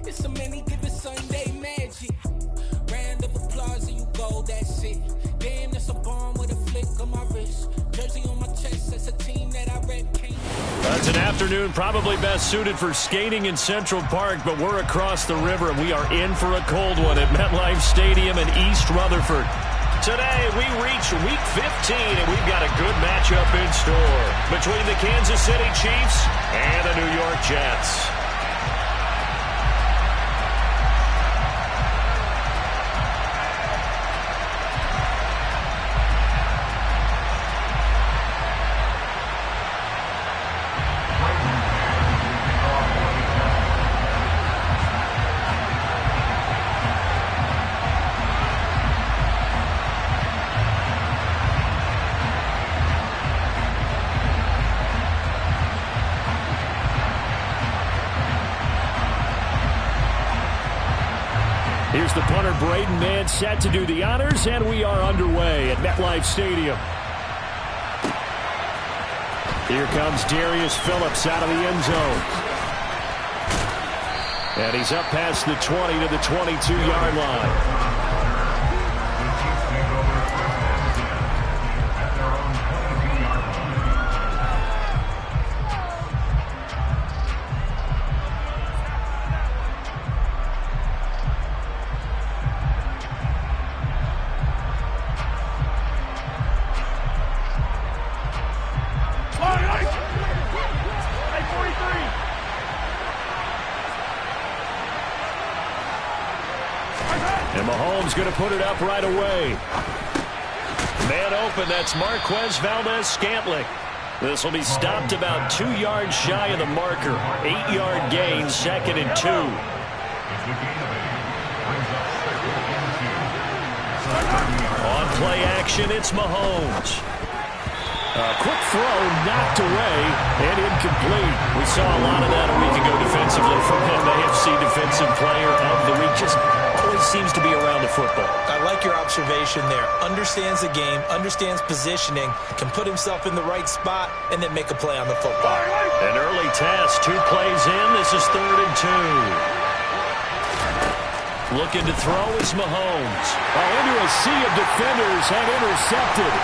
It's a many given Sunday magic. Round of applause and you go, that's it. Damn, that's a bomb with a flick on my wrist. Jersey on my chest, that's a team that I rep. That's an afternoon probably best suited for skating in Central Park, but we're across the river and we are in for a cold one at MetLife Stadium in East Rutherford. Today, we reach Week 15, and we've got a good matchup in store between the Kansas City Chiefs and the New York Jets. Here's the punter, Braden Mann, set to do the honors, and we are underway at MetLife Stadium. Here comes Darius Phillips out of the end zone. And he's up past the 20 to the 22-yard line. And Mahomes going to put it up right away. Man open, that's Marquez Valdes-Scantling. This will be stopped about 2 yards shy of the marker. 8-yard gain, 2nd and 2. On play action, it's Mahomes. A quick throw, knocked away, and incomplete. We saw a lot of that a week ago defensively from him. AFC Defensive Player of the Week. Just always seems to be around the football. I like your observation there. Understands the game, understands positioning, can put himself in the right spot, and then make a play on the football. An early test, 2 plays in. This is 3rd and 2. Looking to throw is Mahomes. Into a sea of defenders and intercepted.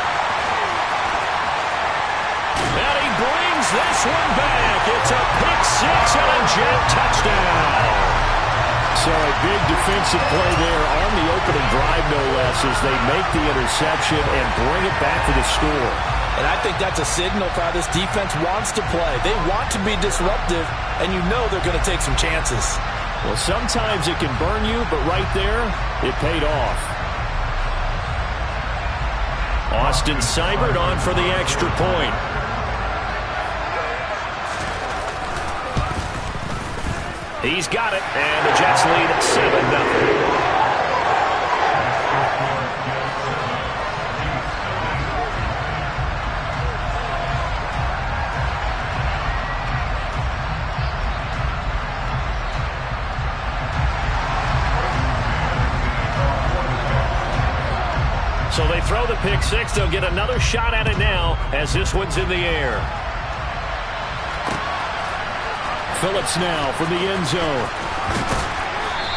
And he brings this one back. It's a pick six and a Jet touchdown. So a big defensive play there on the opening drive, no less, as they make the interception and bring it back to the score. And I think that's a signal for how this defense wants to play. They want to be disruptive, and you know they're going to take some chances. Well, sometimes it can burn you, but right there, it paid off. Austin Seibert on for the extra point. He's got it, and the Jets lead 7-0. So they throw the pick six. They'll get another shot at it now as this one's in the air. Phillips now from the end zone.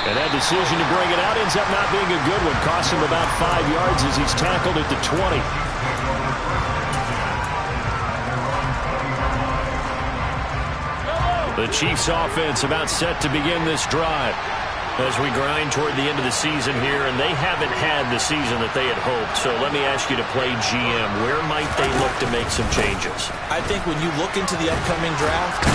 And that decision to bring it out ends up not being a good one. Cost him about 5 yards as he's tackled at the 20. The Chiefs offense about set to begin this drive as we grind toward the end of the season here, and they haven't had the season that they had hoped. So let me ask you to play GM. Where might they look to make some changes? I think when you look into the upcoming draft,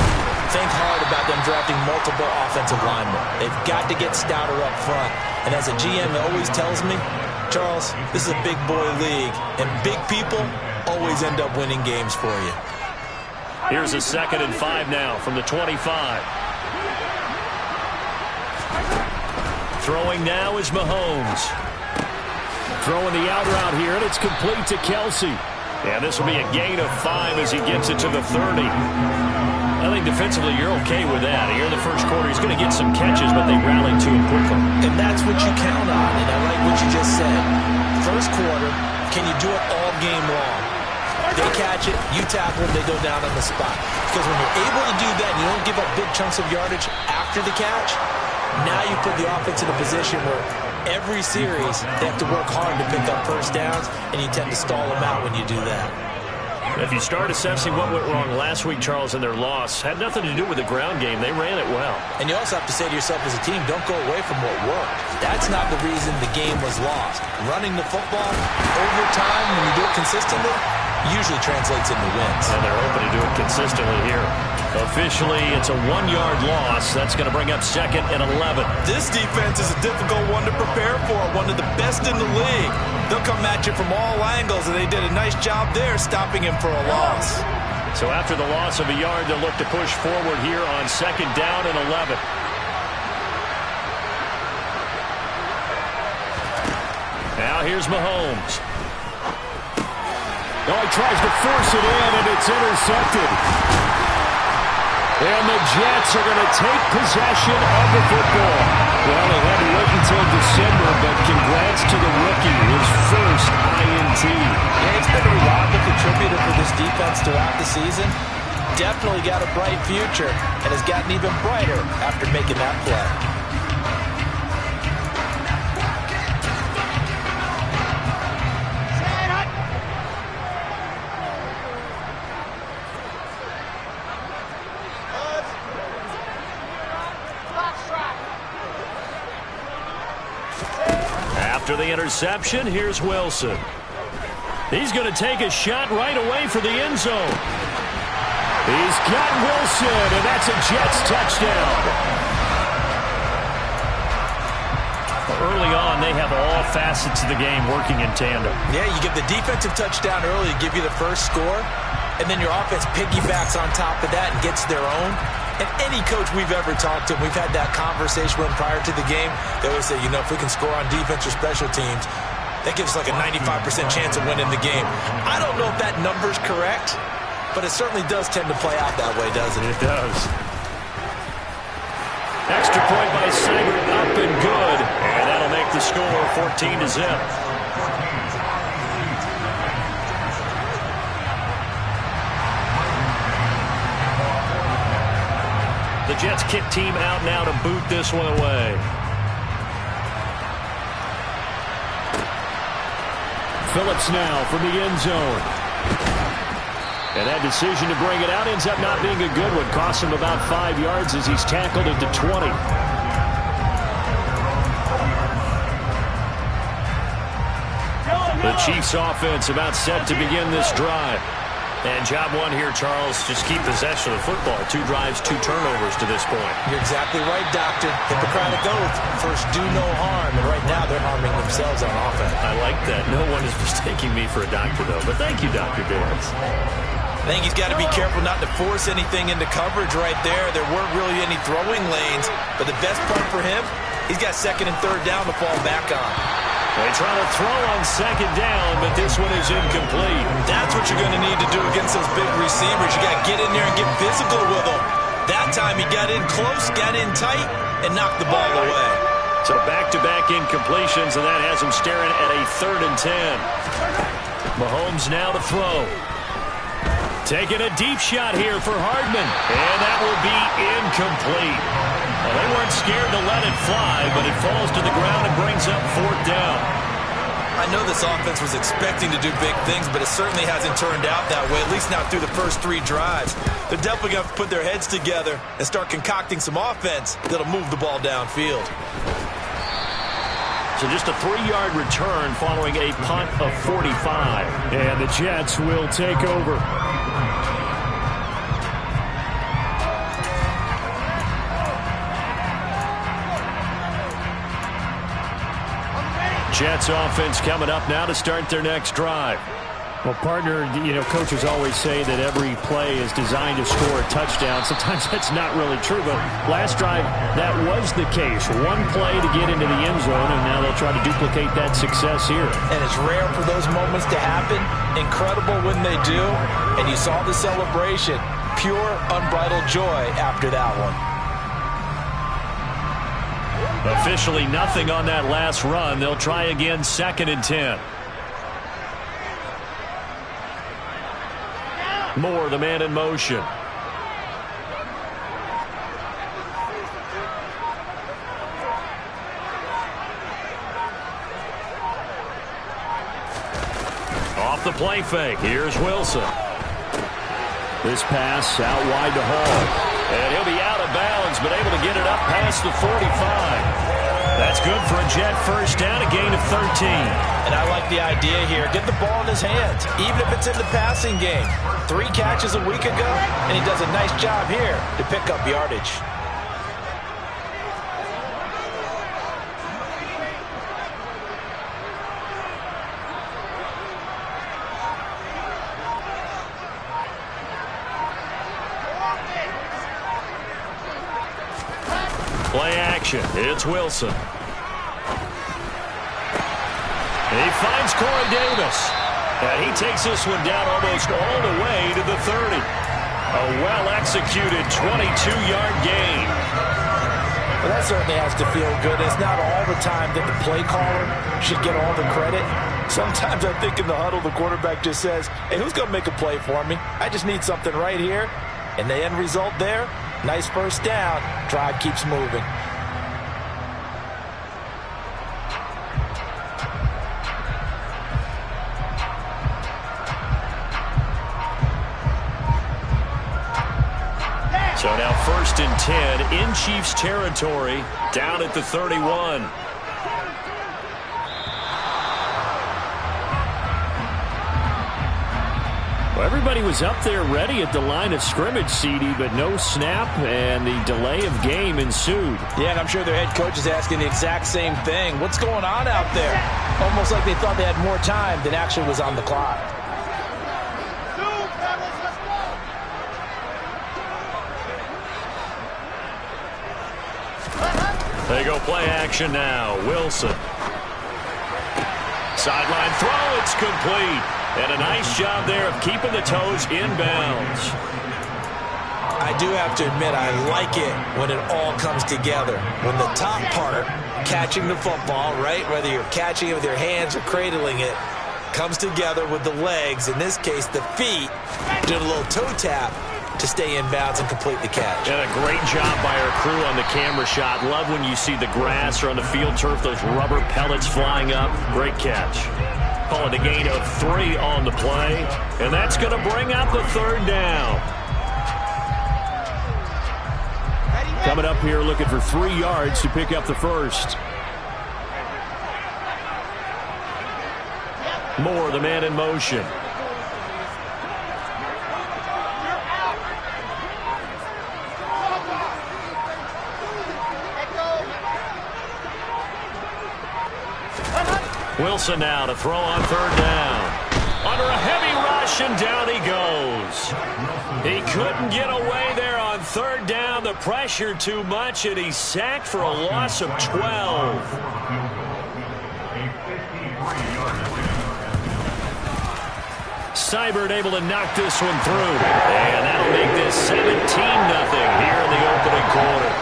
think hard about them drafting multiple offensive linemen. They've got to get stouter up front. And as a GM, it always tells me, Charles, this is a big boy league, and big people always end up winning games for you. Here's a 2nd and 5 now from the 25. Throwing now is Mahomes. Throwing the out route here, and it's complete to Kelsey. And this will be a gain of 5 as he gets it to the 30. I think defensively you're okay with that. Here in the first quarter, he's going to get some catches, but they rally to him quickly. And that's what you count on, and I like what you just said. First quarter, can you do it all game long? They catch it, you tackle them, they go down on the spot. Because when you're able to do that and you don't give up big chunks of yardage after the catch, put the offense in a position where every series they have to work hard to pick up first downs, and you tend to stall them out when you do that. If you start assessing what went wrong last week, Charles, in their loss, had nothing to do with the ground game. They ran it well. And you also have to say to yourself as a team, don't go away from what worked. That's not the reason the game was lost. Running the football over time, when you do it consistently, usually translates into wins. And they're hoping to do it consistently here. Officially, it's a 1-yard loss. That's going to bring up 2nd and 11. This defense is a difficult one to prepare for, one of the best in the league. They'll come at you from all angles, and they did a nice job there stopping him for a loss. So after the loss of a yard, they'll look to push forward here on 2nd down and 11. Now here's Mahomes. Oh, he tries to force it in, and it's intercepted. And the Jets are going to take possession of the football. Well, they had to wait until December, but congrats to the rookie, his first INT. Yeah, he's been a reliable contributor for this defense throughout the season. Definitely got a bright future, and has gotten even brighter after making that play. After the interception, here's Wilson. He's going to take a shot right away for the end zone. He's got Wilson, and that's a Jets touchdown. Early on, they have all facets of the game working in tandem. Yeah, you give the defensive touchdown early to give you the first score, and then your offense piggybacks on top of that and gets their own. And any coach we've ever talked to, we've had that conversation with them prior to the game. They always say, you know, if we can score on defense or special teams, that gives us like a 95% chance of winning the game. I don't know if that number's correct, but it certainly does tend to play out that way, doesn't it? It does. Extra point by Seibert, up and good. And that'll make the score 14-0. The Jets kick team out now to boot this one away. Phillips now from the end zone. And that decision to bring it out ends up not being a good one. Costs him about 5 yards as he's tackled at the 20. The Chiefs offense about set to begin this drive. And job one here, Charles, just keep possession of the football. 2 drives, 2 turnovers to this point. You're exactly right, Doctor. Hippocratic oath. First, do no harm. And right now, they're harming themselves on offense. I like that. No one is mistaking me for a doctor, though. But thank you, Dr. Dance. I think he's got to be careful not to force anything into coverage right there. There weren't really any throwing lanes. But the best part for him, he's got 2nd and 3rd down to fall back on. They try to throw on 2nd down, but this one is incomplete. That's what you're going to need to do against those big receivers. You got to get in there and get physical with them. That time he got in close, got in tight, and knocked the ball away. So back-to-back incompletions, and that has him staring at a 3rd and 10. Mahomes now to throw. Taking a deep shot here for Hardman, and that will be incomplete. Well, they weren't scared to let it fly, but it falls to the ground and brings up 4th down. I know this offense was expecting to do big things, but it certainly hasn't turned out that way, at least not through the first 3 drives. They're definitely going to put their heads together and start concocting some offense that'll move the ball downfield. So just a 3-yard return following a punt of 45. And the Jets will take over. Jets offense coming up now to start their next drive. Well, partner, you know, coaches always say that every play is designed to score a touchdown. Sometimes that's not really true, but last drive, that was the case. 1 play to get into the end zone, and now they'll try to duplicate that success here. And it's rare for those moments to happen. Incredible when they do. And you saw the celebration. Pure, unbridled joy after that one. Officially nothing on that last run. They'll try again 2nd and 10. Moore, the man in motion. Off the play fake, here's Wilson. This pass out wide to Hall. And he'll be out of bounds, but able to get it up past the 45. That's good for a Jet first down, a gain of 13. And I like the idea here. Get the ball in his hands, even if it's in the passing game. 3 catches a week ago, and he does a nice job here to pick up yardage. Play action. It's Wilson. He finds Corey Davis. And he takes this one down almost all the way to the 30. A well-executed 22-yard gain. Well, that certainly has to feel good. It's not all the time that the play caller should get all the credit. Sometimes I think in the huddle, the quarterback just says, hey, who's going to make a play for me? I just need something right here. And the end result there, nice first down. Drive keeps moving. So now 1st and 10 in Chiefs territory, down at the 31. Well, everybody was up there ready at the line of scrimmage, CD, but no snap, and the delay of game ensued. Yeah, and I'm sure their head coach is asking the exact same thing. What's going on out there? Almost like they thought they had more time than actually was on the clock. They go play action now. Wilson. Sideline throw. It's complete. And a nice job there of keeping the toes inbounds. I do have to admit, I like it when it all comes together. When the top part, catching the football, right, whether you're catching it with your hands or cradling it, comes together with the legs, in this case the feet, doing a little toe tap to stay in bounds and complete the catch. And a great job by our crew on the camera shot. Love when you see the grass or on the field turf, those rubber pellets flying up. Great catch. Calling a gain of 3 on the play. And that's going to bring up the 3rd down. Coming up here looking for 3 yards to pick up the first. Moore, the man in motion. Wilson now to throw on 3rd down. Under a heavy rush, and down he goes. He couldn't get away there on 3rd down. The pressure too much, and he's sacked for a loss of 12. Seibert able to knock this one through. And that'll make this 17-0 here in the opening quarter.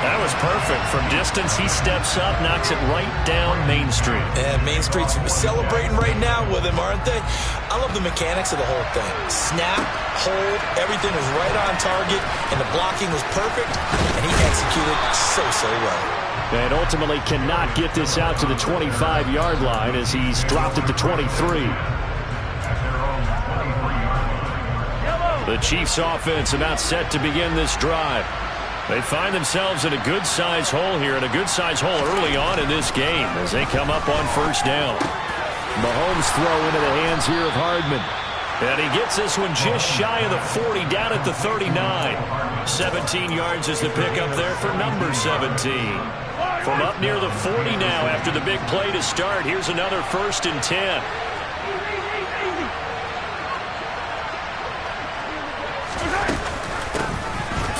That was perfect. From distance, he steps up, knocks it right down Main Street. And Main Street's celebrating right now with him, aren't they? I love the mechanics of the whole thing. Snap, hold, everything was right on target, and the blocking was perfect, and he executed so well. And ultimately cannot get this out to the 25-yard line as he's dropped at the 23. The Chiefs offense about set to begin this drive. They find themselves in a good-sized hole here, and a good-sized hole early on in this game as they come up on 1st down. Mahomes throw into the hands here of Hardman. And he gets this one just shy of the 40, down at the 39. 17 yards is the pickup there for number 17. From up near the 40 now after the big play to start, here's another 1st and 10.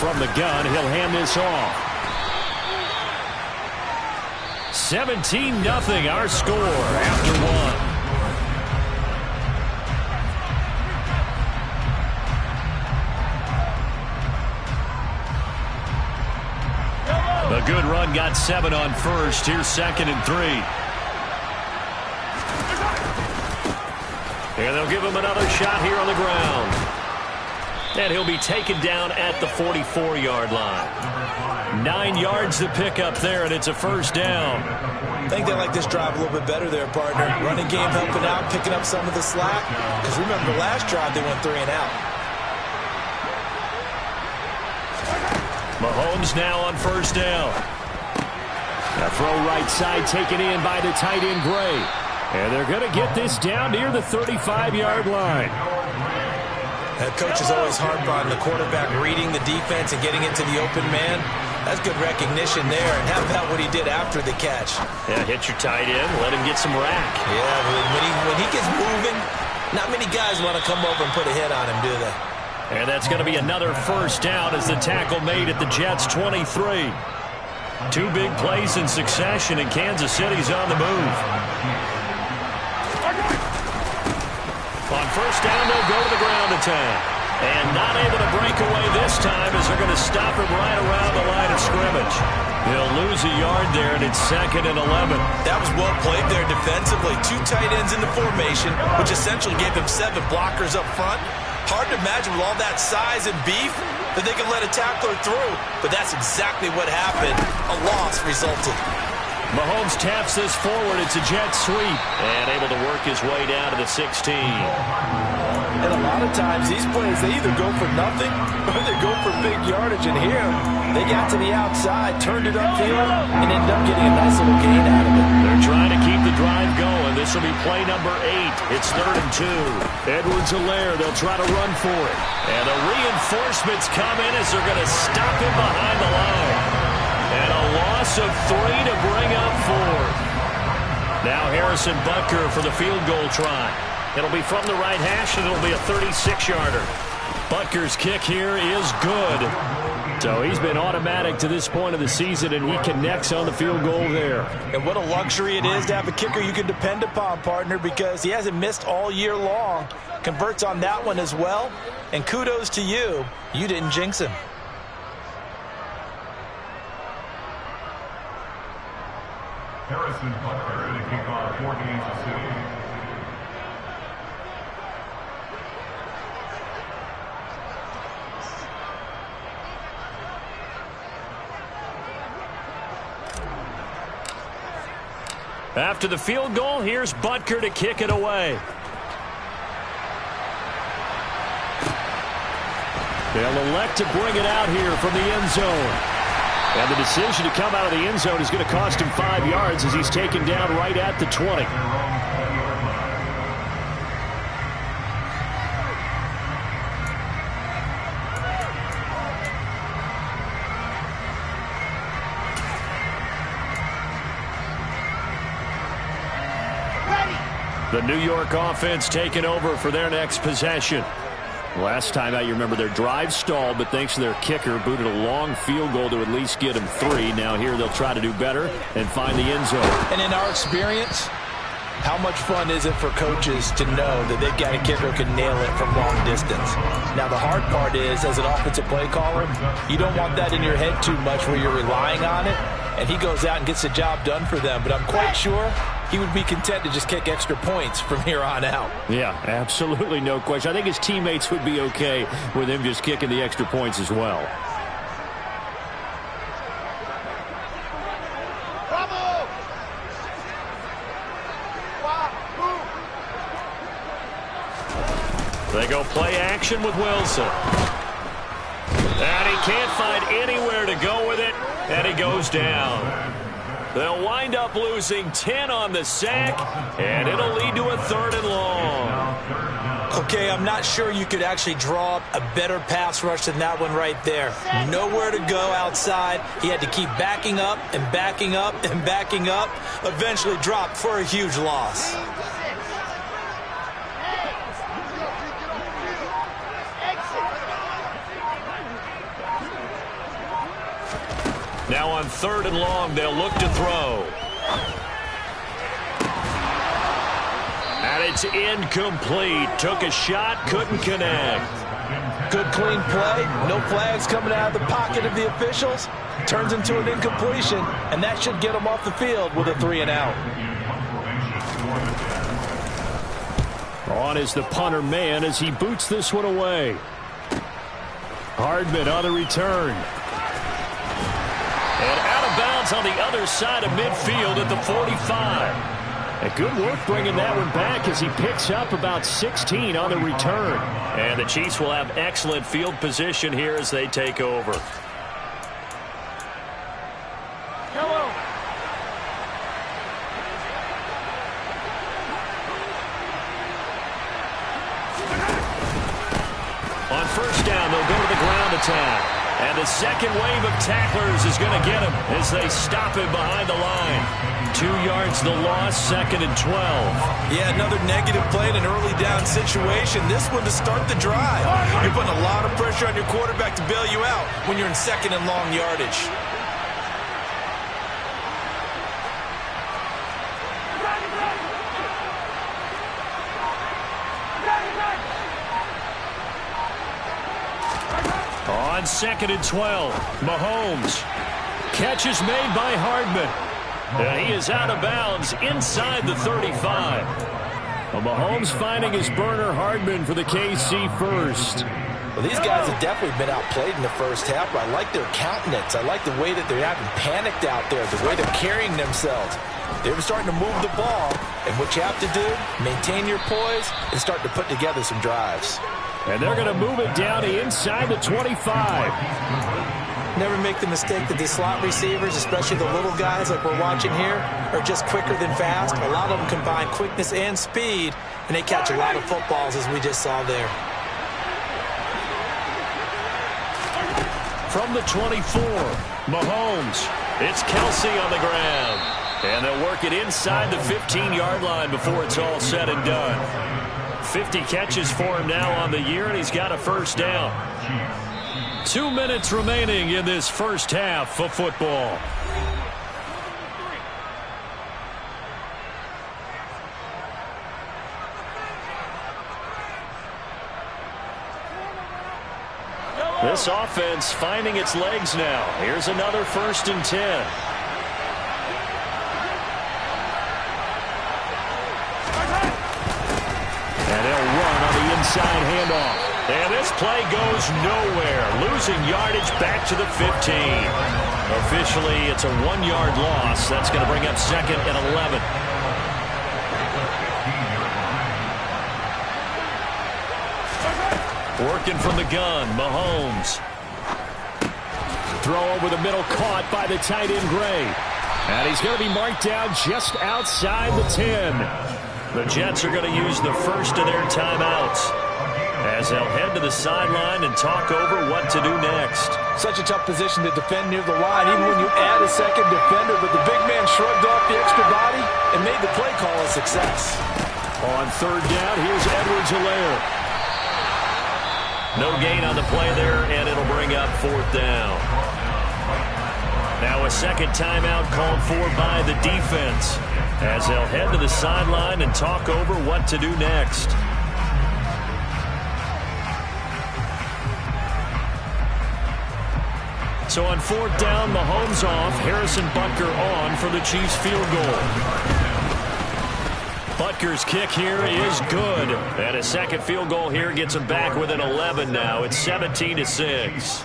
From the gun, he'll hand this off. 17-0 our score after 1. A good run got 7 on 1st. Here's 2nd and 3. And they'll give him another shot here on the ground. And he'll be taken down at the 44-yard line. 9 yards to pick up there, and it's a first down. I think they like this drive a little bit better there, partner. Running game helping out, picking up some of the slack. Because remember, the last drive they went 3 and out. Mahomes now on first down. A throw right side taken in by the tight end Gray. And they're going to get this down near the 35-yard line. Head coach is always harp on the quarterback reading the defense and getting into the open man. That's good recognition there. And how about what he did after the catch? Yeah, hit your tight end, let him get some rack. Yeah, when he gets moving, not many guys want to come over and put a hit on him, do they? And that's going to be another first down as the tackle made at the Jets' 23. 2 big plays in succession, and Kansas City's on the move. On first down, they'll go to the ground attack. And not able to break away this time as they're going to stop him right around the line of scrimmage. They'll lose a yard there, and it's 2nd and 11. That was well played there defensively. 2 tight ends in the formation, which essentially gave him 7 blockers up front. Hard to imagine with all that size and beef that they can let a tackler through. But that's exactly what happened. A loss resulted. Mahomes taps this forward. It's a jet sweep. And able to work his way down to the 16. And a lot of times these plays, they either go for nothing or they go for big yardage. And here, they got to the outside, turned it upfield, and ended up getting a nice little gain out of it. They're trying to keep the drive going. This will be play number 8. It's 3rd and 2. Edwards-Helaire, they'll try to run for it. And the reinforcements come in as they're going to stop him behind the line. And a loss of 3 to bring up 4. Now Harrison Butker for the field goal try. It'll be from the right hash, and it'll be a 36-yarder. Butker's kick here is good. So he's been automatic to this point of the season, and he connects on the field goal there. And what a luxury it is to have a kicker you can depend upon, partner, because he hasn't missed all year long. Converts on that one as well. And kudos to you. You didn't jinx him. Harrison Butker to kick off for Kansas City. After the field goal, here's Butker to kick it away. They'll elect to bring it out here from the end zone. And the decision to come out of the end zone is going to cost him 5 yards as he's taken down right at the 20. The New York offense taking over for their next possession. Last time out, you remember their drive stalled, but thanks to their kicker, booted a long field goal to at least get them 3. Now here they'll try to do better and find the end zone. And in our experience, how much fun is it for coaches to know that they've got a kicker who can nail it from long distance? Now the hard part is, as an offensive play caller, you don't want that in your head too much where you're relying on it, and he goes out and gets the job done for them. But I'm quite sure he would be content to just kick extra points from here on out. Yeah, absolutely no question. I think his teammates would be okay with him just kicking the extra points as well. They go play action with Wilson. And he can't find anywhere to go with it, and he goes down. They'll wind up losing 10 on the sack, and it'll lead to a 3rd and long. Okay, I'm not sure you could actually draw up a better pass rush than that one right there. Nowhere to go outside. He had to keep backing up and backing up and backing up. Eventually dropped for a huge loss. Now on 3rd and long, they'll look to throw. And it's incomplete. Took a shot, couldn't connect. Good clean play. No flags coming out of the pocket of the officials. Turns into an incompletion, and that should get them off the field with a 3 and out. On is the punter man as he boots this one away. Hardman on the return. And out of bounds on the other side of midfield at the 45. A good work bringing that one back as he picks up about 16 on the return. And the Chiefs will have excellent field position here as they take over. On first down, they'll go to the ground attack. And the second wave of tacklers is going to get him as they stop him behind the line. 2 yards the loss, 2nd and 12. Yeah, another negative play in an early down situation. This one to start the drive. You're putting a lot of pressure on your quarterback to bail you out when you're in 2nd and long yardage. On 2nd and 12, Mahomes. Catch is made by Hardman. And he is out of bounds inside the 35. Well, Mahomes finding his burner, Hardman for the KC first. Well, these guys have definitely been outplayed in the first half, but I like their countenance. I like the way that they're having panicked out there, the way they're carrying themselves. They're starting to move the ball, and what you have to do, maintain your poise and start to put together some drives. And they're going to move it down to inside the 25. Never make the mistake that the slot receivers, especially the little guys like we're watching here, are just quicker than fast. A lot of them combine quickness and speed, and they catch a lot of footballs, as we just saw there. From the 24, Mahomes. It's Kelsey on the ground. And they'll work it inside the 15-yard line before it's all said and done. 50 catches for him now on the year, and he's got a first down. 2 minutes remaining in this first half of football. This offense finding its legs now. Here's another 1st and 10. And they'll run on the inside handoff. And this play goes nowhere. Losing yardage back to the 15. Officially, it's a 1-yard loss. That's going to bring up 2nd and 11. Working from the gun, Mahomes. Throw over the middle, caught by the tight end, Gray. And he's going to be marked down just outside the 10. The Jets are going to use the first of their timeouts as they'll head to the sideline and talk over what to do next. Such a tough position to defend near the line, even when you add a second defender, but the big man shrugged off the extra body and made the play call a success. On 3rd down, here's Edwards-Helaire. No gain on the play there, and it'll bring up 4th down. Now a second timeout called for by the defense as they'll head to the sideline and talk over what to do next. So on 4th down, Mahomes off, Harrison Butker on for the Chiefs field goal. Butker's kick here is good. And a second field goal here gets him back within 11 now. It's 17-6.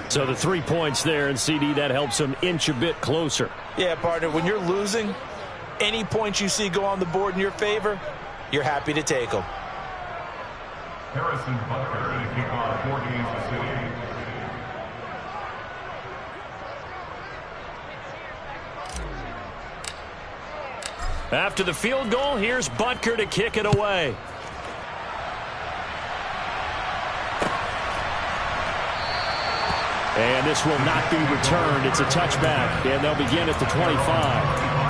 So the 3 points there, and CD, that helps him inch a bit closer. Yeah, partner, when you're losing, any points you see go on the board in your favor, you're happy to take them. Harrison Butker to kick off for Kansas City. After the field goal, here's Butker to kick it away. And this will not be returned. It's a touchback, and they'll begin at the 25.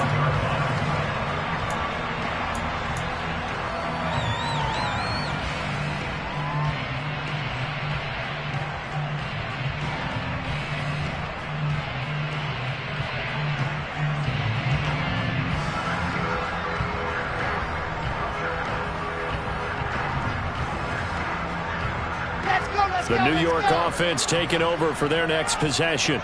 The New York offense taking over for their next possession.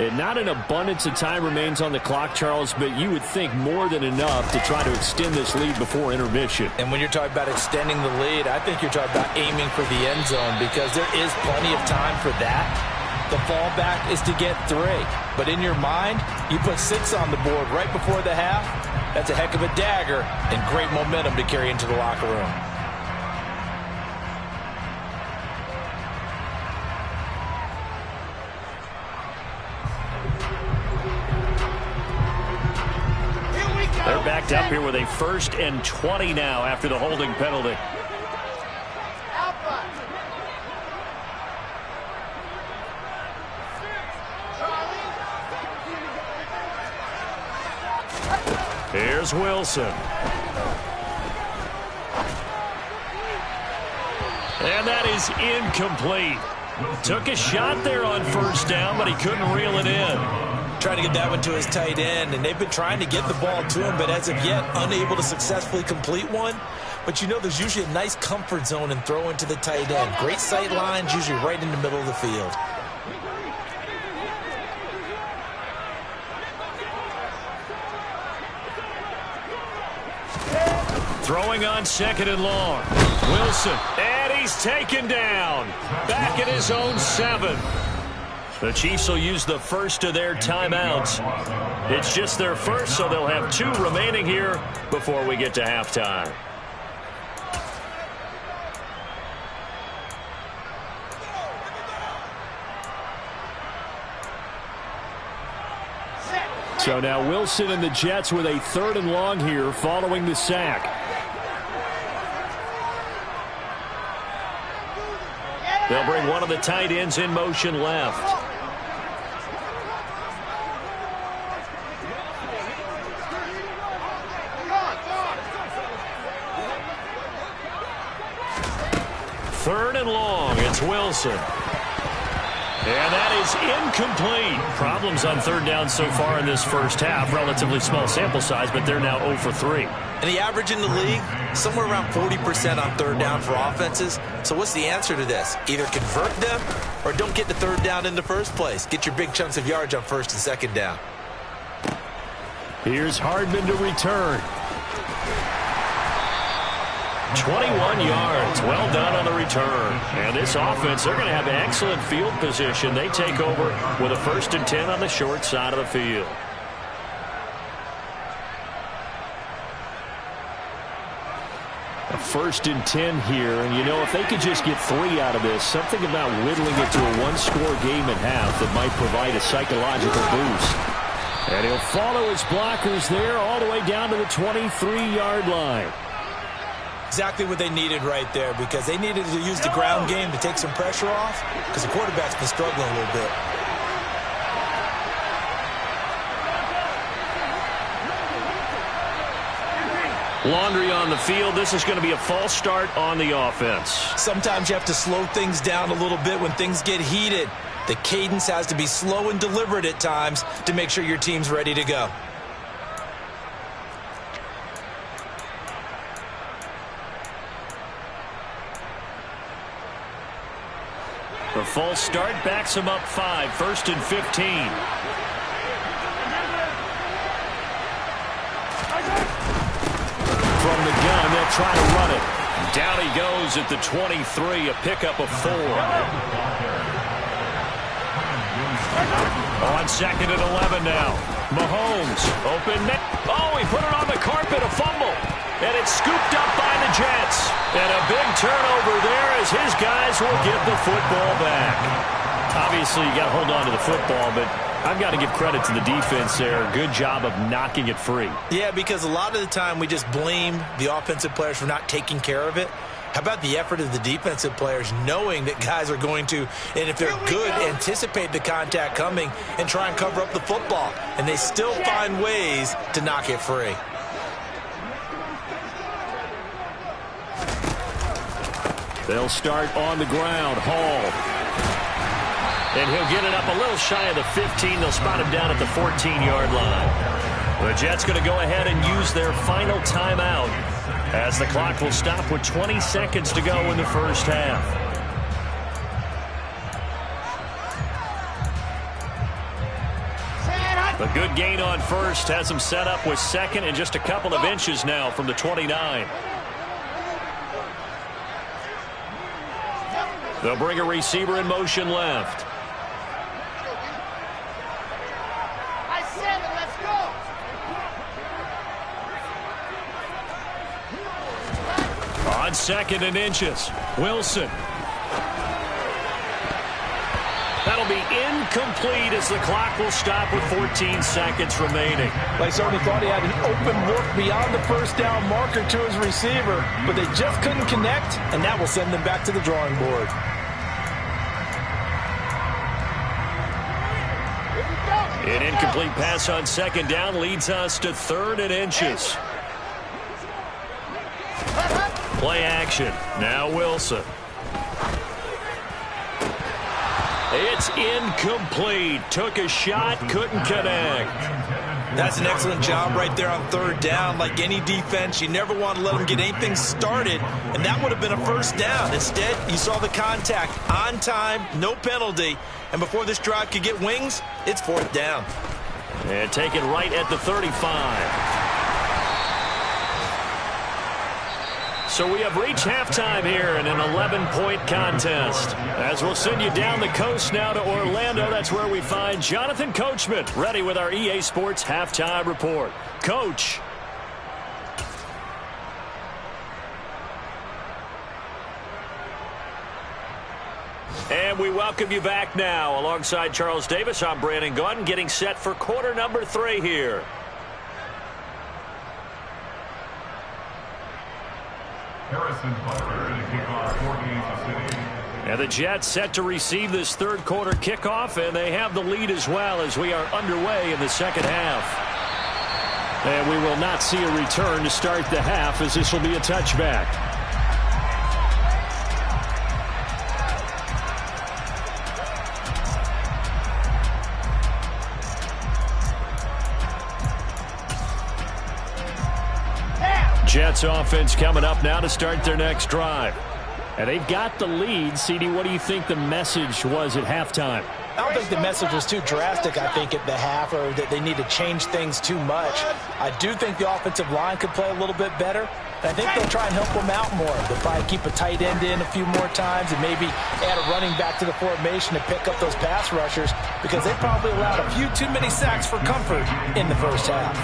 And not an abundance of time remains on the clock, Charles, but you would think more than enough to try to extend this lead before intermission. And when you're talking about extending the lead, I think you're talking about aiming for the end zone because there is plenty of time for that. The fallback is to get 3. But in your mind, you put 6 on the board right before the half. That's a heck of a dagger and great momentum to carry into the locker room. They're backed up here with a 1st and 20 now after the holding penalty. Here's Wilson. And that is incomplete. Took a shot there on 1st down, but he couldn't reel it in. Trying to get that one to his tight end, and they've been trying to get the ball to him, but as of yet, unable to successfully complete one. But you know there's usually a nice comfort zone and throw into the tight end. Great sight lines, usually right in the middle of the field. Throwing on 2nd and long. Wilson, and he's taken down. Back at his own 7. The Chiefs will use the first of their timeouts. It's just their first, so they'll have 2 remaining here before we get to halftime. So now Wilson and the Jets with a 3rd and long here following the sack. They'll bring one of the tight ends in motion left. Third and long, it's Wilson. And that is incomplete. Problems on 3rd down so far in this first half. Relatively small sample size, but they're now 0 for 3. And the average in the league, somewhere around 40% on 3rd down for offenses. So what's the answer to this? Either convert them or don't get the 3rd down in the first place. Get your big chunks of yards on 1st and 2nd down. Here's Hardman to return. 21 yards. Well done on the return. And this offense, they're going to have excellent field position. They take over with a 1st and 10 on the short side of the field. A 1st and 10 here. And, you know, if they could just get 3 out of this, something about whittling it to a 1-score game at half that might provide a psychological boost. And he'll follow his blockers there all the way down to the 23-yard line. Exactly what they needed right there because they needed to use the ground game to take some pressure off because the quarterback's been struggling a little bit. Laundry on the field. This is going to be a false start on the offense. Sometimes you have to slow things down a little bit when things get heated. The cadence has to be slow and deliberate at times to make sure your team's ready to go. The false start backs him up 5, 1st and 15. From the gun, they'll try to run it. Down he goes at the 23, a pickup of 4. On 2nd and 11 now. Mahomes, open. Oh, he put it on the carpet, a fumble. And it's scooped up by the Jets. And a big turnover there as his guys will get the football back. Obviously, you got to hold on to the football, but I've got to give credit to the defense there. Good job of knocking it free. Yeah, because a lot of the time we just blame the offensive players for not taking care of it. How about the effort of the defensive players knowing that guys are going to, and if they're good, anticipate the contact coming and try and cover up the football. And they still find ways to knock it free. They'll start on the ground. Hall. And he'll get it up a little shy of the 15. They'll spot him down at the 14-yard line. The Jets going to go ahead and use their final timeout as the clock will stop with 20 seconds to go in the first half. A good gain on first has him set up with second and just a couple of inches now from the 29. They'll bring a receiver in motion left. On second and inches, Wilson. That'll be incomplete as the clock will stop with 14 seconds remaining. They certainly thought he had an open look beyond the first down marker to his receiver, but they just couldn't connect, and that will send them back to the drawing board. An incomplete pass on second down leads us to third and inches. Play action. Now Wilson. It's incomplete. Took a shot, couldn't connect. That's an excellent job right there on third down. Like any defense, you never want to let them get anything started, and that would have been a first down. Instead, you saw the contact on time, no penalty, and before this drive could get wings, it's fourth down. And taken right at the 35. So we have reached halftime here in an 11-point contest. As we'll send you down the coast now to Orlando, that's where we find Jonathan Coachman, ready with our EA Sports Halftime Report. Coach. And we welcome you back now. Alongside Charles Davis, I'm Brandon Gaudin, getting set for quarter number 3 here. Harrison Butker to kick off for Kansas City. And the Jets set to receive this third quarter kickoff, and they have the lead as well as we are underway in the second half. And we will not see a return to start the half, as this will be a touchback. Jets offense coming up now to start their next drive. And they've got the lead. CD, what do you think the message was at halftime? I don't think the message was too drastic, I think, at the half, or that they need to change things too much. I do think the offensive line could play a little bit better. And I think they'll try and help them out more. They'll probably keep a tight end in a few more times and maybe add a running back to the formation to pick up those pass rushers, because they probably allowed a few too many sacks for comfort in the first half.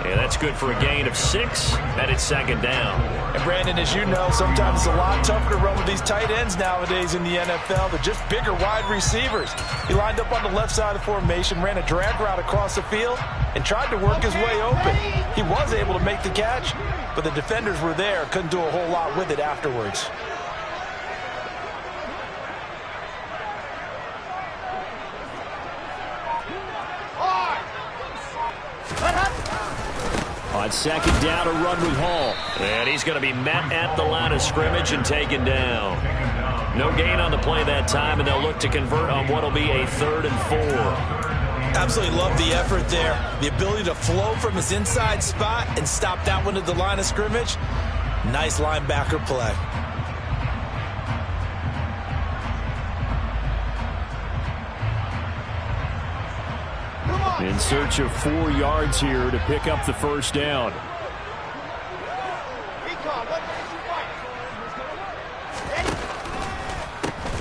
Yeah, that's good for a gain of 6, and it's second down. And Brandon, as you know, sometimes it's a lot tougher to run with these tight ends nowadays in the NFL. They're just bigger wide receivers. He lined up on the left side of the formation, ran a drag route across the field, and tried to work his way open. He was able to make the catch, but the defenders were there, couldn't do a whole lot with it afterwards. On second down, a run with Hall. And he's going to be met at the line of scrimmage and taken down. No gain on the play that time, and they'll look to convert on what will be a 3rd and 4. Absolutely love the effort there. The ability to flow from his inside spot and stop that one at the line of scrimmage. Nice linebacker play. In search of 4 yards here to pick up the first down.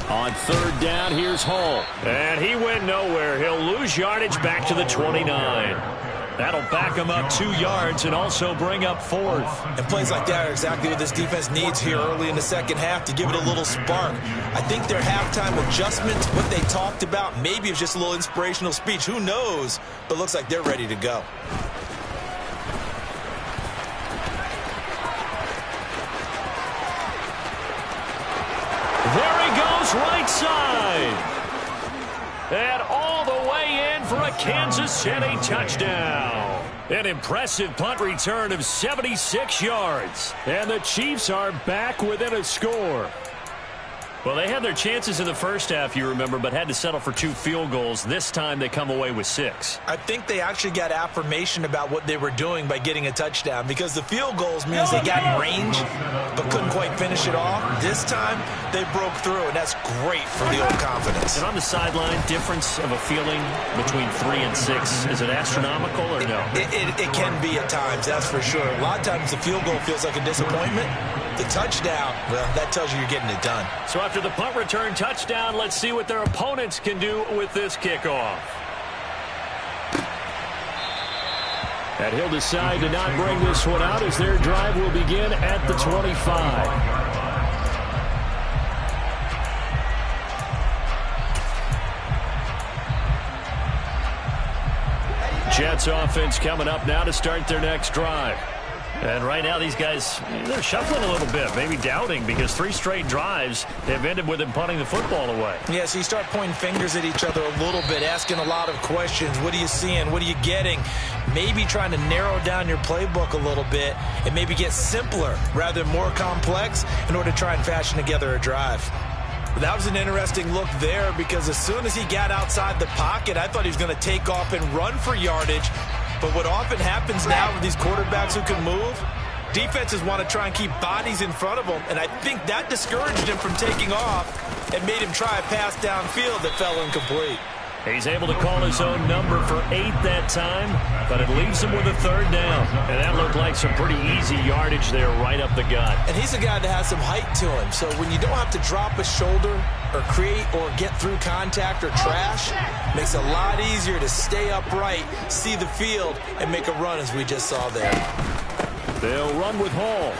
On third down, here's Hall. And he went nowhere. He'll lose yardage back to the 29. That'll back him up 2 yards and also bring up 4th. And plays like that are exactly what this defense needs here early in the second half to give it a little spark. I think their halftime adjustments, what they talked about, maybe it's just a little inspirational speech. Who knows? But looks like they're ready to go. There he goes, right side. And all the way in for a Kansas City touchdown. An impressive punt return of 76 yards. And the Chiefs are back within a score. Well, they had their chances in the first half, you remember, but had to settle for 2 field goals. This time they come away with 6. I think they actually got affirmation about what they were doing by getting a touchdown, because the field goals means they got in range but couldn't quite finish it off. This time they broke through, and that's great for the old confidence. And on the sideline, difference of a feeling between 3 and 6, is it astronomical or no? It can be at times, that's for sure. A lot of times the field goal feels like a disappointment. The touchdown, well, that tells you you're getting it done. So after the punt return touchdown, let's see what their opponents can do with this kickoff. And he'll decide to not bring this one out as their drive will begin at the 25. Jets offense coming up now to start their next drive. And right now these guys, they're shuffling a little bit, maybe doubting, because 3 straight drives have ended with them punting the football away. Yeah, so you start pointing fingers at each other a little bit, asking a lot of questions. What are you seeing? What are you getting? Maybe trying to narrow down your playbook a little bit and maybe get simpler rather than more complex in order to try and fashion together a drive. But that was an interesting look there, because as soon as he got outside the pocket, I thought he was going to take off and run for yardage. But what often happens now with these quarterbacks who can move, defenses want to try and keep bodies in front of them, and I think that discouraged him from taking off and made him try a pass downfield that fell incomplete. He's able to call his own number for 8 that time, but it leaves him with a 3rd down. And that looked like some pretty easy yardage there right up the gut. And he's a guy that has some height to him, so when you don't have to drop a shoulder or create or get through contact or trash, makes it a lot easier to stay upright, see the field, and make a run as we just saw there. They'll run with Hall.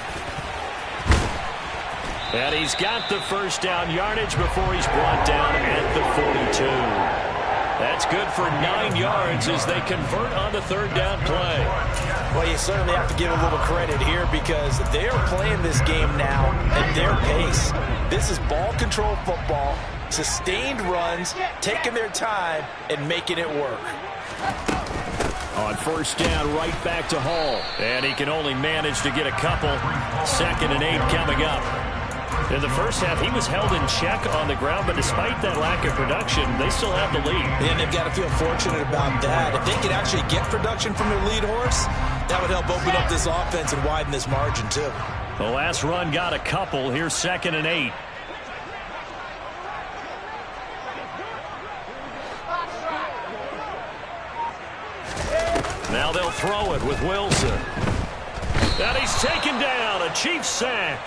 And he's got the 1st down yardage before he's brought down at the 42. That's good for 9 yards as they convert on the 3rd down play. Well, you certainly have to give a little credit here, because they're playing this game now at their pace. This is ball control football, sustained runs, taking their time, and making it work. On 1st down, right back to Hall. And he can only manage to get a couple. 2nd and 8 coming up. In the first half, he was held in check on the ground, but despite that lack of production, they still have the lead. And they've got to feel fortunate about that. If they could actually get production from their lead horse, that would help open up this offense and widen this margin, too. The last run got a couple. Here's 2nd and 8. Now they'll throw it with Wilson. And he's taken down. A Chiefs sack.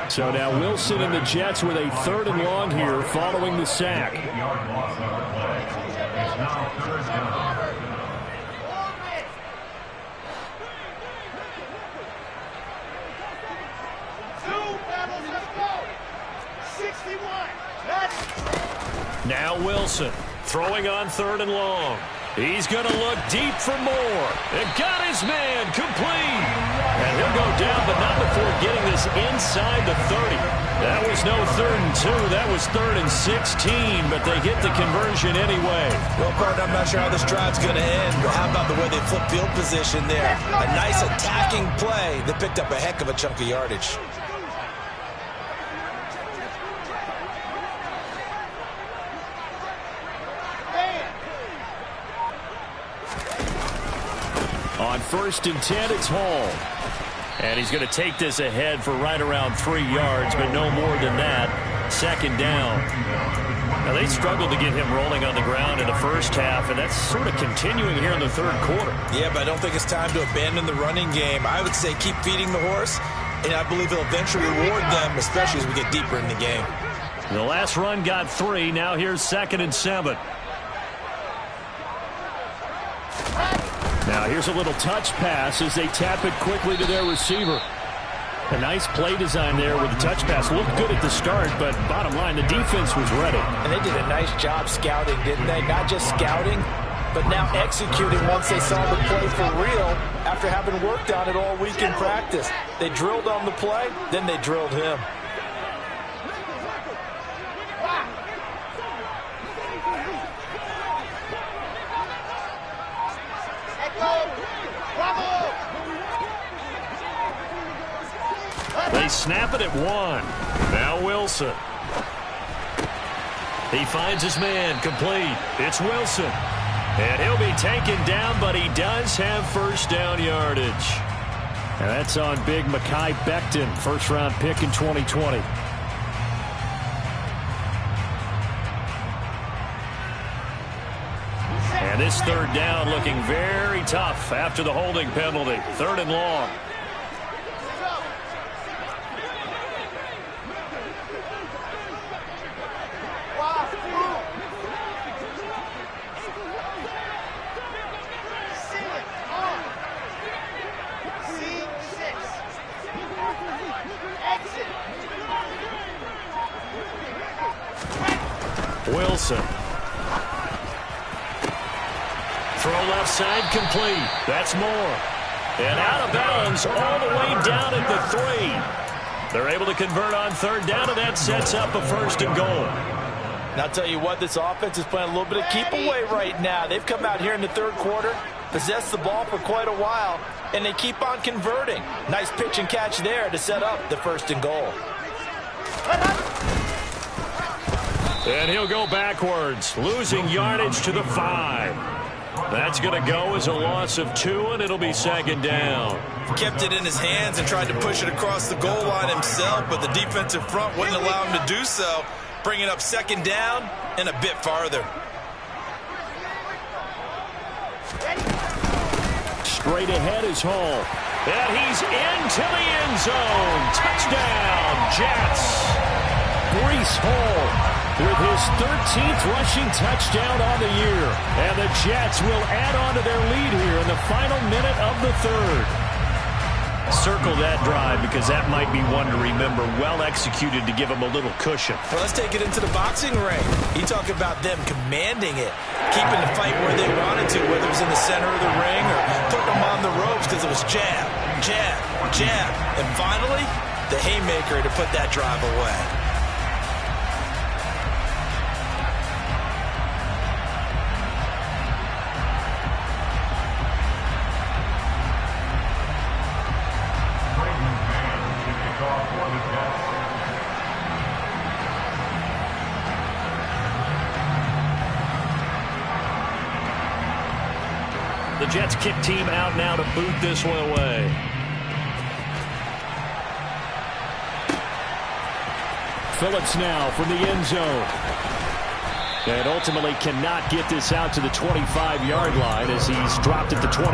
So now Wilson and the Jets with a 3rd and long here following the sack. 8-yard loss on the play. It's now 3rd down. Now Wilson throwing on 3rd and long. He's going to look deep for more. And got his man complete. And he'll go down, but not before getting this inside the 30. That was no 3rd and 2. That was 3rd and 16, but they get the conversion anyway. Well, partner, I'm not sure how this drive's going to end, but how about the way they flip field position there? A nice attacking play that picked up a heck of a chunk of yardage. On 1st and 10, it's Hall. And he's going to take this ahead for right around 3 yards, but no more than that. 2nd down. Now, they struggled to get him rolling on the ground in the first half, and that's sort of continuing here in the 3rd quarter. Yeah, but I don't think it's time to abandon the running game. I would say keep feeding the horse, and I believe he'll eventually reward them, especially as we get deeper in the game. The last run got 3. Now here's 2nd and 7. Now here's a little touch pass as they tap it quickly to their receiver. A nice play design there with the touch pass. Looked good at the start, but bottom line, the defense was ready. And they did a nice job scouting, didn't they? Not just scouting, but now executing once they saw the play for real after having worked on it all week in practice. They drilled on the play, then they drilled him. They snap it at 1. Now Wilson. He finds his man, complete. It's Wilson. And he'll be taken down, but he does have first down yardage. And that's on big Mekhi Becton, first-round pick in 2020. And this third down looking very tough after the holding penalty. 3rd and long. Wilson. Throw left side complete. That's Moore. And out of bounds all the way down at the 3. They're able to convert on 3rd down, and that sets up a 1st and goal. And I'll tell you what, this offense is playing a little bit of keep away right now. They've come out here in the 3rd quarter, possessed the ball for quite a while, and they keep on converting. Nice pitch and catch there to set up the 1st and goal. And he'll go backwards, losing yardage to the 5. That's going to go as a loss of 2, and it'll be 2nd down. Kept it in his hands and tried to push it across the goal line himself, but the defensive front wouldn't allow him to do so, bringing up 2nd down and a bit farther. Straight ahead is Hall. And he's into the end zone. Touchdown, Jets. Breece Hall with his 13th rushing touchdown on the year. And the Jets will add on to their lead here in the final minute of the 3rd. Circle that drive because that might be one to remember. Well executed to give him a little cushion. Well, let's take it into the boxing ring. You talk about them commanding it, keeping the fight where they wanted to, whether it was in the center of the ring or putting them on the ropes because it was jab, jab, jab. And finally, the haymaker to put that drive away. The Jets kick team out now to boot this one away. Phillips now from the end zone. And ultimately cannot get this out to the 25-yard line as he's dropped at the 23.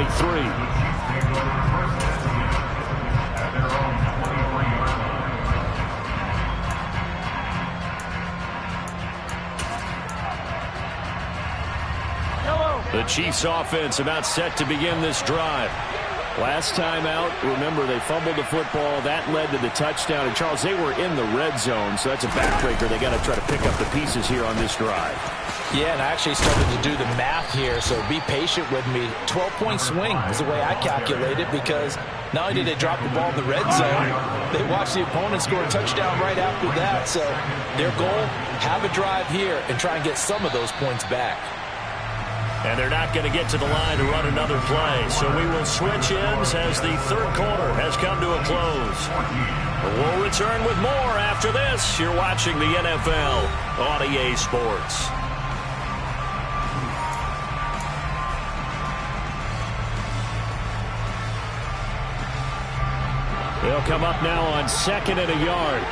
The Chiefs offense about set to begin this drive. Last time out, remember, they fumbled the football. That led to the touchdown. And, Charles, they were in the red zone, so that's a backbreaker. They got to try to pick up the pieces here on this drive. Yeah, and I actually started to do the math here, so be patient with me. 12-point swing is the way I calculate it because not only did they drop the ball in the red zone, they watched the opponent score a touchdown right after that. So their goal, have a drive here and try and get some of those points back. And they're not going to get to the line to run another play. So we will switch ends as the 3rd quarter has come to a close. We'll return with more after this. You're watching the NFL on EA Sports. They'll come up now on 2nd and a yard.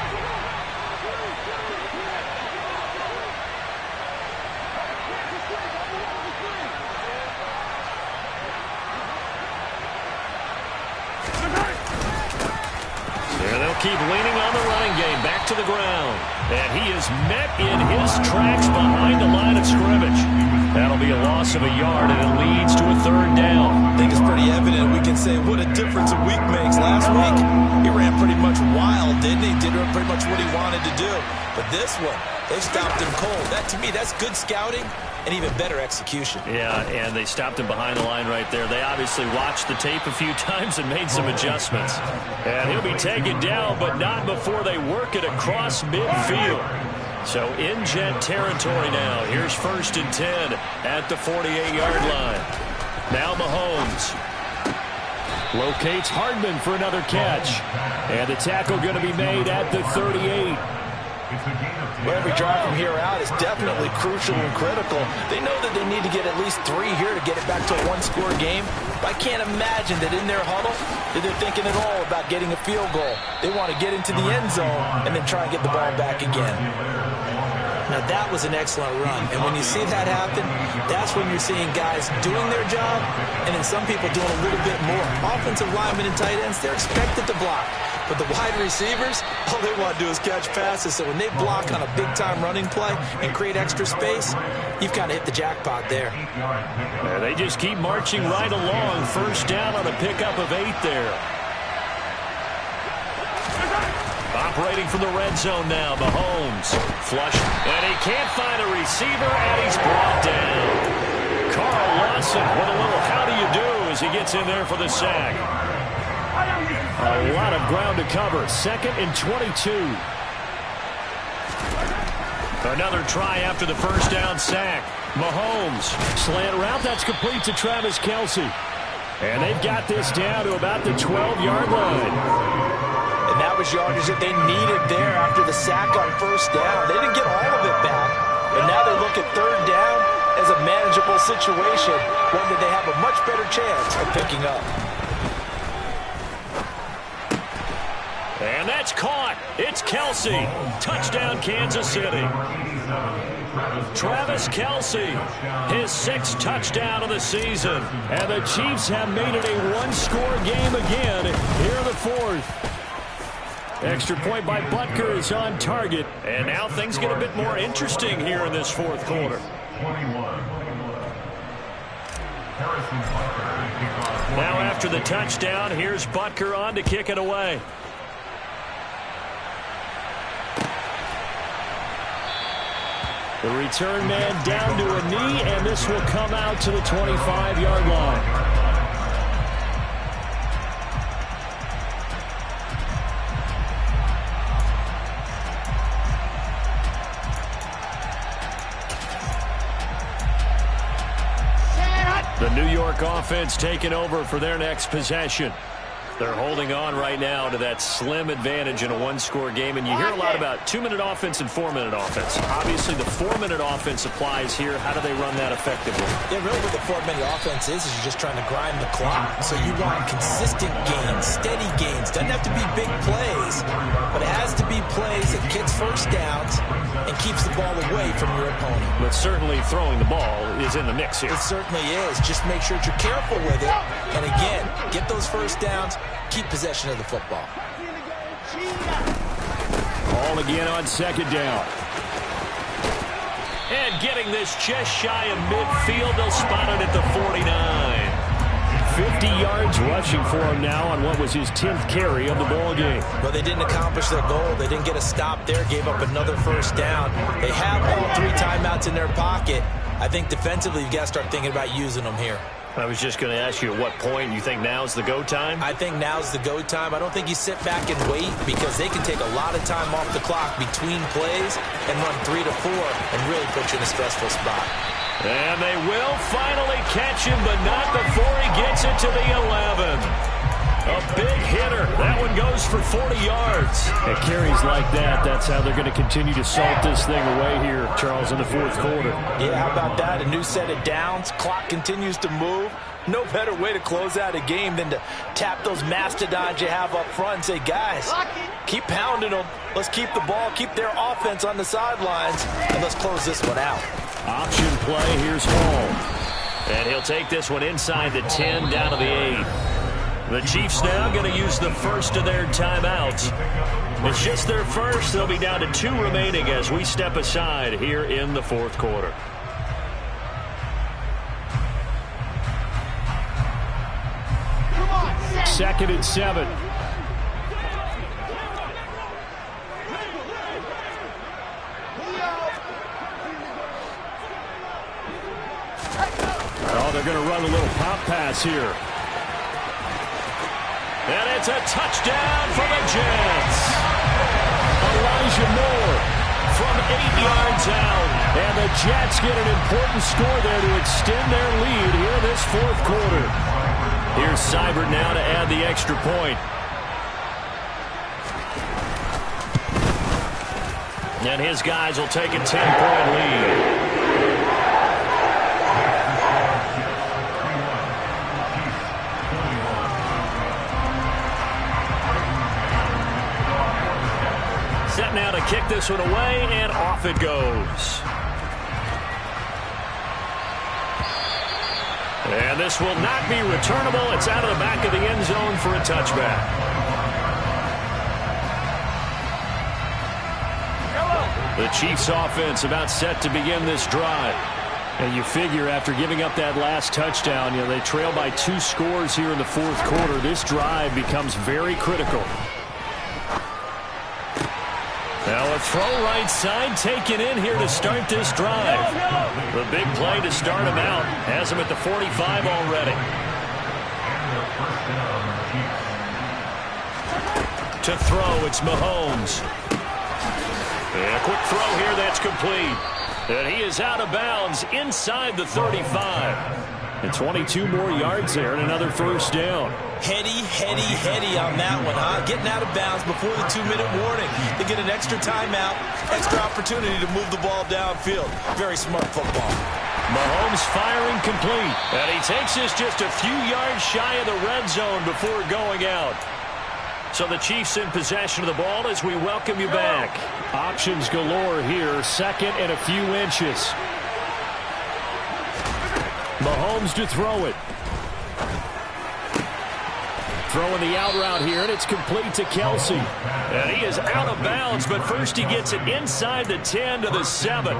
Keep leaning on the running game. Back to the ground. And he is met in his tracks behind the line of scrimmage. That'll be a loss of a yard, and it leads to a 3rd down. I think it's pretty evident. We can say what a difference a week makes. Last week, he ran pretty much wild, didn't he? Did pretty much what he wanted to do. But this one, they stopped him cold. That, to me, that's good scouting and even better execution. Yeah, and they stopped him behind the line right there. They obviously watched the tape a few times and made some adjustments. And he'll be taken down, but not before they work it across midfield. So in Jet territory now. Here's 1st and 10 at the 48-yard line. Now Mahomes locates Hardman for another catch. And the tackle going to be made at the 38. It's a gain of 10. Well, every drive from here out is definitely crucial and critical. They know that they need to get at least 3 here to get it back to a one-score game. But I can't imagine that in their huddle that they're thinking at all about getting a field goal. They want to get into the end zone and then try and get the ball back again. Now, that was an excellent run. And when you see that happen, that's when you're seeing guys doing their job and then some people doing a little bit more. Offensive linemen and tight ends, they're expected to block. But the wide receivers, all they want to do is catch passes. So when they block on a big-time running play and create extra space, you've kind of hit the jackpot there. Yeah, they just keep marching right along. First down on a pickup of 8 there. Operating from the red zone now, Mahomes. Flush, and he can't find a receiver, and he's brought down. Carl Lawson with a little how do you do as he gets in there for the sack. A lot of ground to cover. 2nd and 22. Another try after the first down sack. Mahomes, slant route, that's complete to Travis Kelce. And they've got this down to about the 12-yard line. And that was yardage that they needed there after the sack on first down. They didn't get all of it back. And now they look at 3rd down as a manageable situation, one that they have a much better chance of picking up. And that's caught. It's Kelce. Touchdown, Kansas City. Travis Kelce, his 6th touchdown of the season. And the Chiefs have made it a one-score game again here in the 4th. Extra point by Butker is on target. And now things get a bit more interesting here in this 4th quarter. Now after the touchdown, here's Butker on to kick it away. The return man down to a knee, and this will come out to the 25-yard line. The New York offense taking over for their next possession. They're holding on right now to that slim advantage in a one-score game. And you hear a lot about 2-minute offense and 4-minute offense. Obviously, the 4-minute offense applies here. How do they run that effectively? Yeah, really what the 4-minute offense is you're just trying to grind the clock. So you want consistent gains, steady gains. Doesn't have to be big plays, but it has to be plays that gets first downs and keeps the ball away from your opponent. But certainly throwing the ball is in the mix here. It certainly is. Just make sure that you're careful with it. And again, get those first downs. Keep possession of the football. Ball again on 2nd down. And getting this just shy of midfield. They'll spot it at the 49. 50 yards rushing for him now on what was his 10th carry of the ball game. But they didn't accomplish their goal. They didn't get a stop there. Gave up another first down. They have all 3 timeouts in their pocket. I think defensively you've got to start thinking about using them here. I was just going to ask you at what point you think now's the go time? I think now's the go time. I don't think you sit back and wait because they can take a lot of time off the clock between plays and run 3 to 4 and really put you in a stressful spot. And they will finally catch him, but not before he gets it to the 11. A big hitter. That one goes for 40 yards. At carries like that, that's how they're going to continue to salt this thing away here, Charles, in the 4th quarter. Yeah, how about that? A new set of downs. Clock continues to move. No better way to close out a game than to tap those mastodons you have up front and say, guys, keep pounding them. Let's keep the ball, keep their offense on the sidelines, and let's close this one out. Option play. Here's Hall. And he'll take this one inside the 10 down to the 8. The Chiefs now going to use the first of their timeouts. It's just their first. They'll be down to 2 remaining as we step aside here in the 4th quarter. Second and 7. Oh, they're going to run a little pop pass here. And it's a touchdown for the Jets. Elijah Moore from 8 yards out. And the Jets get an important score there to extend their lead here in this 4th quarter. Here's Seibert now to add the extra point. And his guys will take a 10-point lead. Set now to kick this one away, and off it goes. And this will not be returnable. It's out of the back of the end zone for a touchback. The Chiefs offense about set to begin this drive. And you figure after giving up that last touchdown, they trail by 2 scores here in the fourth quarter. This drive becomes very critical. Now a throw right side taken in here to start this drive. The big play to start him out. Has him at the 45 already. To throw, it's Mahomes. A quick throw here, that's complete. And he is out of bounds inside the 35. And 22 more yards there and another first down. Heady on that one, huh? Getting out of bounds before the 2-minute warning. They get an extra timeout, extra opportunity to move the ball downfield. Very smart football. Mahomes firing complete. And he takes this just a few yards shy of the red zone before going out. So the Chiefs in possession of the ball as we welcome you back. Options galore here. Second and a few inches. Mahomes to throw it. Throwing the out route here, and it's complete to Kelsey. And he is out of bounds, but first he gets it inside the 10 to the 7.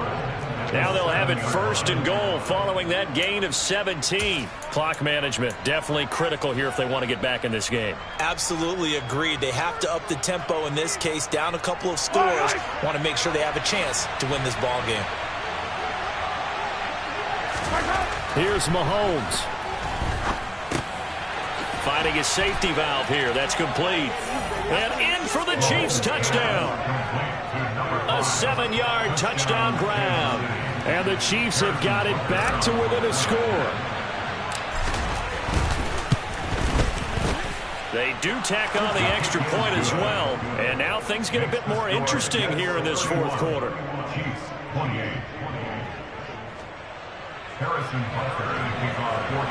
Now they'll have it first and goal following that gain of 17. Clock management definitely critical here if they want to get back in this game. Absolutely agreed. They have to up the tempo in this case, down a couple of scores. Want to make sure they have a chance to win this ball game. Here's Mahomes. Finding his safety valve here. That's complete. And in for the Chiefs touchdown. A 7-yard touchdown grab. And the Chiefs have got it back to within a score. They do tack on the extra point as well. And now things get a bit more interesting here in this fourth quarter. Chiefs 28. Harrison Butker to kick off 14-6.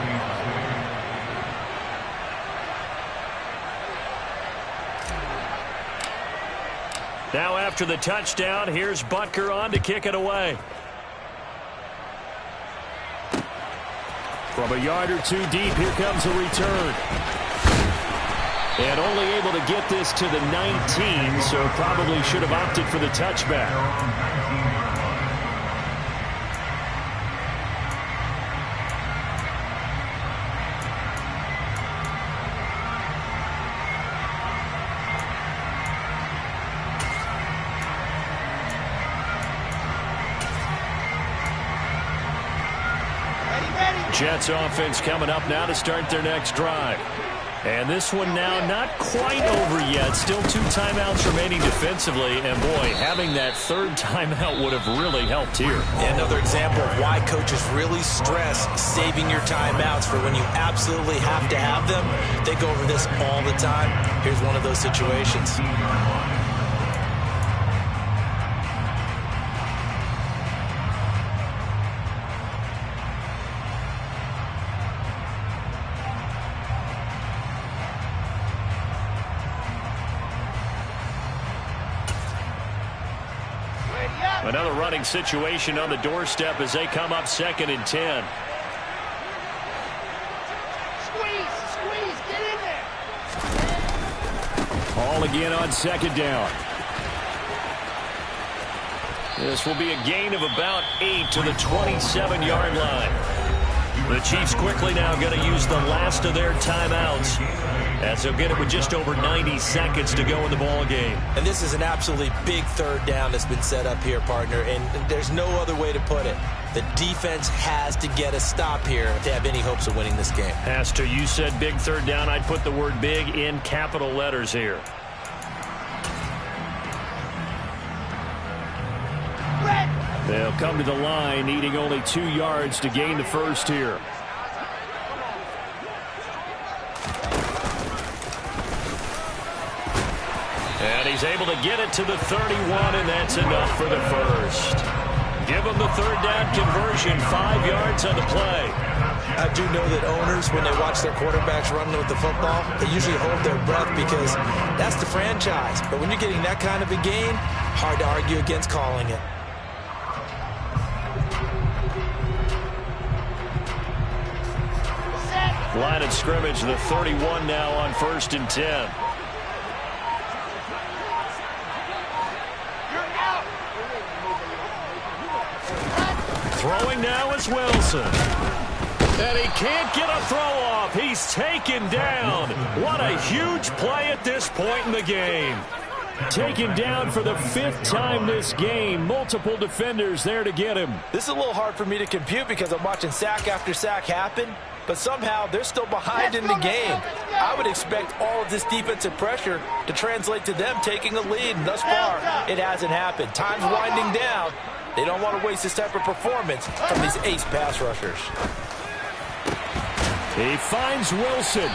Now after the touchdown, here's Butker on to kick it away. From a yard or two deep, here comes a return. And only able to get this to the 19, so probably should have opted for the touchback. Jets offense coming up now to start their next drive. And this one now not quite over yet. Still 2 timeouts remaining defensively. And, boy, having that third timeout would have really helped here. Another example of why coaches really stress saving your timeouts for when you absolutely have to have them. They go over this all the time. Here's one of those situations. Another running situation on the doorstep as they come up 2nd and 10. Squeeze, get in there. All again on 2nd down. This will be a gain of about 8 to the 27-yard line. The Chiefs quickly now going to use the last of their timeouts, as they'll get it with just over 90 seconds to go in the ball game. And this is an absolutely big third down that's been set up here, partner, and there's no other way to put it. The defense has to get a stop here if they have any hopes of winning this game. Has to. You said big third down. I'd put the word big in capital letters here. They'll come to the line, needing only 2 yards to gain the first here. And he he's able to get it to the 31, and that's enough for the first. Give him the third down conversion, 5 yards on the play. I do know that owners, when they watch their quarterbacks running with the football, they usually hold their breath because that's the franchise. But when you're getting that kind of a gain, hard to argue against calling it. Line of scrimmage, the 31 now on 1st and 10. Throwing now is Wilson. And he can't get a throw off. He's taken down. What a huge play at this point in the game. Taken down for the 5th time this game. Multiple defenders there to get him. This is a little hard for me to compute because I'm watching sack after sack happen, but somehow they're still behind in the game. I would expect all of this defensive pressure to translate to them taking a lead, and thus far, it hasn't happened. Time's winding down. They don't want to waste this type of performance from these ace pass rushers. He finds Wilson,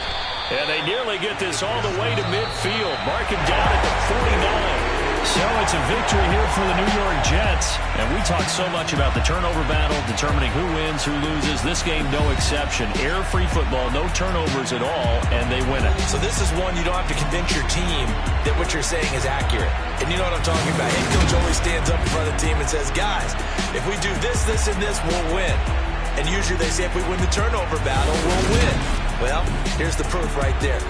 and they nearly get this all the way to midfield. Mark him down at the 49. So it's a victory here for the New York Jets. And we talk so much about the turnover battle, determining who wins, who loses. This game, no exception. Error-free football, no turnovers at all, and they win it. So this is one you don't have to convince your team that what you're saying is accurate. And you know what I'm talking about. Head coach always stands up in front of the team and says, guys, if we do this, this, and this, we'll win. And usually they say if we win the turnover battle, we'll win. Well, here's the proof right there.